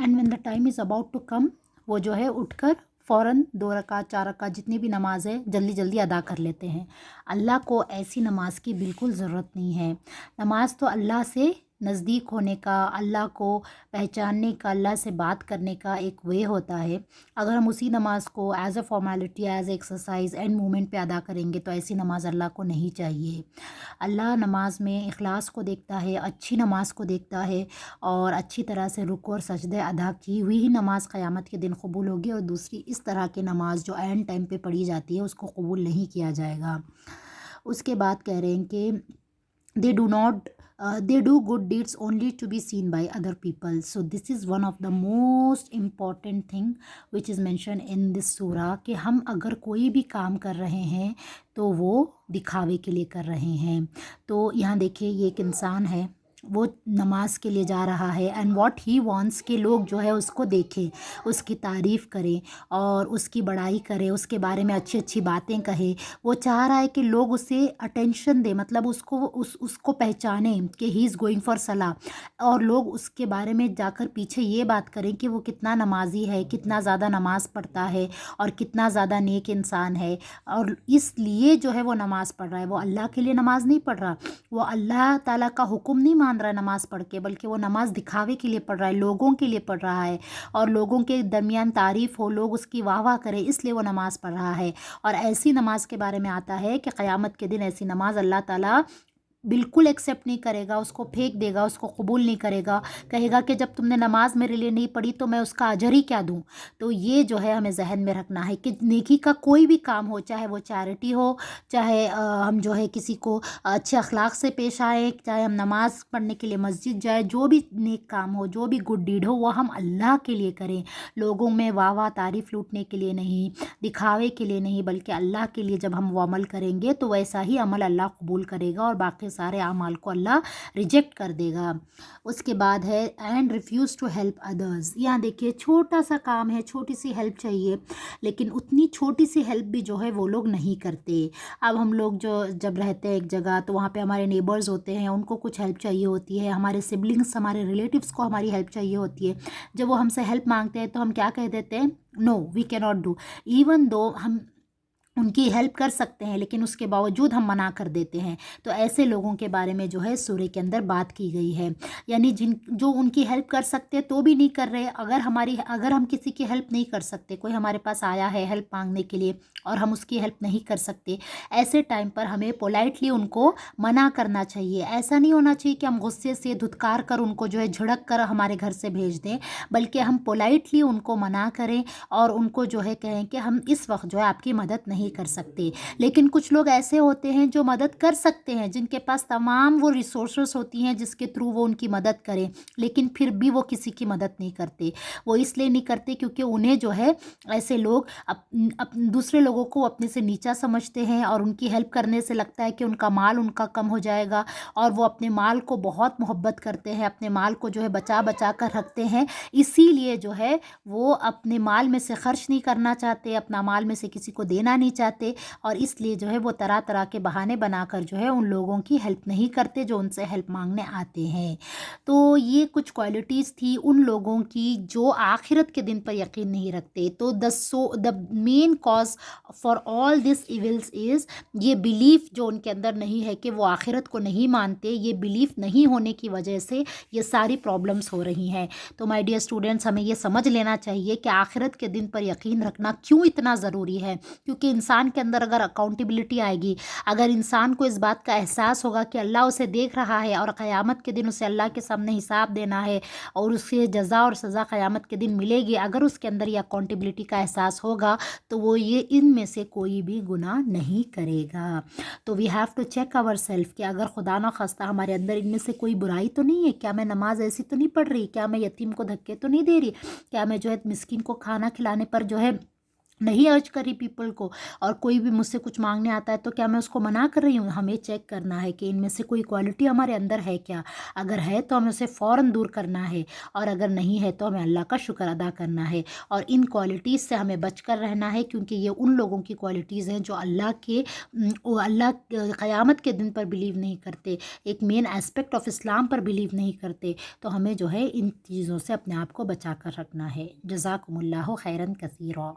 And when the time is about to come, وہ جو ہے اٹھ کر فوراً 2 رکعت 4 رکعت جتنی بھی نماز ہے جلدی جلدی ادا کر لیتے ہیں۔ اللہ کو ایسی نماز کی بالکل ضرورت نہیں ہے۔ نماز تو اللہ سے نزدیک ہونے کا، اللہ کو پہچاننے کا، اللہ سے بات کرنے کا ایک وے ہوتا ہے۔ اگر ہم اسی نماز کو as a formality, as a exercise and moment پہ ادا کریں گے تو ایسی نماز اللہ کو نہیں چاہیے۔ اللہ نماز میں اخلاص کو دیکھتا ہے، اچھی نماز کو دیکھتا ہے، اور اچھی طرح سے رکوع اور سجدے ادا کی ہوئی ہی نماز قیامت کے دن قبول ہوگی، اور دوسری اس طرح کی نماز جو عین ٹائم پہ پڑھی جاتی ہے اس کو قبول نہیں کیا جائے گا۔ اس کے بعد کہہ رہے ہیں کہ they do good deeds only to be seen by other people. So this is one of the most important thing which is mentioned in this surah کہ ہم اگر کوئی بھی کام کر رہے ہیں تو وہ دکھاوے کے لیے کر رہے ہیں۔ تو یہاں دیکھیں یہ ایک انسان ہے، وہ نماز کے لیے جا رہا ہے اینڈ واٹ ہی وانٹس کہ لوگ جو ہے اس کو دیکھیں، اس کی تعریف کریں اور اس کی بڑائی کریں، اس کے بارے میں اچھی اچھی باتیں کہیں۔ وہ چاہ رہا ہے کہ لوگ اسے اٹینشن دیں، مطلب اس کو پہچانیں کہ ہی از گوئنگ فار صلاح، اور لوگ اس کے بارے میں جا کر پیچھے یہ بات کریں کہ وہ کتنا نمازی ہے، کتنا زیادہ نماز پڑھتا ہے اور کتنا زیادہ نیک انسان ہے، اور اس لیے جو ہے وہ نماز پڑھ رہا ہے۔ وہ اللہ کے لیے نماز نہیں پڑھ رہا، وہ اللہ تعالیٰ کا حکم نہیں مان رہا ہے نماز پڑھ کے، بلکہ وہ نماز دکھاوے کے لیے پڑھ رہا ہے، لوگوں کے لیے پڑھ رہا ہے، اور لوگوں کے درمیان تعریف ہو، لوگ اس کی واہ واہ کریں، اس لیے وہ نماز پڑھ رہا ہے۔ اور ایسی نماز کے بارے میں آتا ہے کہ قیامت کے دن ایسی نماز اللہ تعالیٰ بالکل ایکسیپٹ نہیں کرے گا، اس کو پھینک دے گا، اس کو قبول نہیں کرے گا، کہے گا کہ جب تم نے نماز میرے لیے نہیں پڑھی تو میں اس کا اجر ہی کیا دوں۔ تو یہ جو ہے ہمیں ذہن میں رکھنا ہے کہ نیکی کا کوئی بھی کام ہو، چاہے وہ چیریٹی ہو، چاہے ہم جو ہے کسی کو اچھے اخلاق سے پیش آئیں، چاہے ہم نماز پڑھنے کے لیے مسجد جائیں، جو بھی نیک کام ہو، جو بھی گڈ ڈیڈ ہو، وہ ہم اللہ کے لیے کریں، لوگوں میں واہ واہ تعریف لوٹنے کے لیے نہیں، دکھاوے کے لیے نہیں، بلکہ اللہ کے لیے جب ہم وہ عمل کریں گے تو ویسا ہی عمل اللہ قبول کرے گا، اور باقی سارے اعمال کو اللہ ریجیکٹ کر دے گا۔ اس کے بعد ہے and refuse to help others. یہاں دیکھیے چھوٹا سا کام ہے، چھوٹی سی ہیلپ چاہیے، لیکن اتنی چھوٹی سی ہیلپ بھی جو ہے وہ لوگ نہیں کرتے۔ اب ہم لوگ جو جب رہتے ہیں ایک جگہ تو وہاں پہ ہمارے نیبرز ہوتے ہیں، ان کو کچھ ہیلپ چاہیے ہوتی ہے، ہمارے سبلنگس، ہمارے ریلیٹیوس کو ہماری ہیلپ چاہیے ہوتی ہے۔ جب وہ ہم سے ہیلپ مانگتے ہیں تو ہم کیا کہہ دیتے ہیں؟ نو وی کی ناٹ ڈو، ایون دو ہم ان کی ہیلپ کر سکتے ہیں لیکن اس کے باوجود ہم منع کر دیتے ہیں۔ تو ایسے لوگوں کے بارے میں جو ہے سورہ کے اندر بات کی گئی ہے، یعنی جو ان کی ہیلپ کر سکتے تو بھی نہیں کر رہے۔ اگر ہم کسی کی ہیلپ نہیں کر سکتے، کوئی ہمارے پاس آیا ہے ہیلپ مانگنے کے لیے اور ہم اس کی ہیلپ نہیں کر سکتے، ایسے ٹائم پر ہمیں پولائٹلی ان کو منع کرنا چاہیے۔ ایسا نہیں ہونا چاہیے کہ ہم غصے سے دھتکار کر ان کو جو ہے جھڑک کر ہمارے گھر سے بھیج دیں، بلکہ ہم پولائٹلی ان کو منع کریں اور ان کو جو ہے کہیں کہ ہم اس وقت جو ہے آپ کی مدد نہیں کر سکتے۔ لیکن کچھ لوگ ایسے ہوتے ہیں جو مدد کر سکتے ہیں، جن کے پاس تمام وہ ریسورسز ہوتی ہیں جس کے تھرو وہ ان کی مدد کریں، لیکن پھر بھی وہ کسی کی مدد نہیں کرتے۔ وہ اس لیے نہیں کرتے کیونکہ انہیں جو ہے ایسے لوگ دوسرے لوگوں کو اپنے سے نیچا سمجھتے ہیں، اور ان کی ہیلپ کرنے سے لگتا ہے کہ ان کا مال ان کا کم ہو جائے گا، اور وہ اپنے مال کو بہت محبت کرتے ہیں، اپنے مال کو جو ہے بچا بچا کر رکھتے ہیں، اسی لیے جو ہے وہ اپنے مال میں سے خرچ نہیں کرنا چاہتے، اپنا مال میں سے کسی کو دینا نہیں چاہتے، اور اس لیے جو ہے وہ طرح طرح کے بہانے بنا کر جو ہے ان لوگوں کی ہیلپ نہیں کرتے جو ان سے ہیلپ مانگنے آتے ہیں۔ تو یہ کچھ کوالٹیز تھی ان لوگوں کی جو آخرت کے دن پر یقین نہیں رکھتے۔ تو the main cause for all these evils is یہ بلیف جو ان کے اندر نہیں ہے کہ وہ آخرت کو نہیں مانتے، یہ بلیف نہیں ہونے کی وجہ سے یہ ساری پرابلمس ہو رہی ہیں۔ تو مائی ڈیئر اسٹوڈنٹس، ہمیں یہ سمجھ لینا چاہیے کہ آخرت کے دن پر یقین رکھنا کیوں اتنا ضروری ہے، کیونکہ انسان کے اندر اگر اکاؤنٹیبلٹی آئے گی، اگر انسان کو اس بات کا احساس ہوگا کہ اللہ اسے دیکھ رہا ہے اور قیامت کے دن اسے اللہ کے سامنے حساب دینا ہے اور اسے جزا اور سزا قیامت کے دن ملے گی، اگر اس کے اندر یہ اکاؤنٹیبلٹی کا احساس ہوگا تو وہ یہ ان میں سے کوئی بھی گناہ نہیں کرے گا۔ تو we have to check our self کہ اگر خدا نہ خواستہ ہمارے اندر ان میں سے کوئی برائی تو نہیں ہے، کیا میں نماز ایسی تو نہیں پڑھ رہی، کیا میں یتیم کو دھکے تو نہیں دے رہی، کیا میں جو ہے مسکین کو کھانا کھلانے پر جو ہے نہیں ارج کر رہی پیپل کو، اور کوئی بھی مجھ سے کچھ مانگنے آتا ہے تو کیا میں اس کو منع کر رہی ہوں؟ ہمیں چیک کرنا ہے کہ ان میں سے کوئی کوالٹی ہمارے اندر ہے کیا، اگر ہے تو ہمیں اسے فوراً دور کرنا ہے، اور اگر نہیں ہے تو ہمیں اللہ کا شکر ادا کرنا ہے، اور ان کوالٹیز سے ہمیں بچ کر رہنا ہے، کیونکہ یہ ان لوگوں کی کوالٹیز ہیں جو اللہ قیامت کے دن پر بلیو نہیں کرتے، ایک مین اسپیکٹ آف اسلام پر بلیو نہیں کرتے، تو ہمیں جو ہے ان چیزوں سے اپنے آپ کو بچا کر رکھنا ہے۔ جزاکم اللہ خیراً کثیرا۔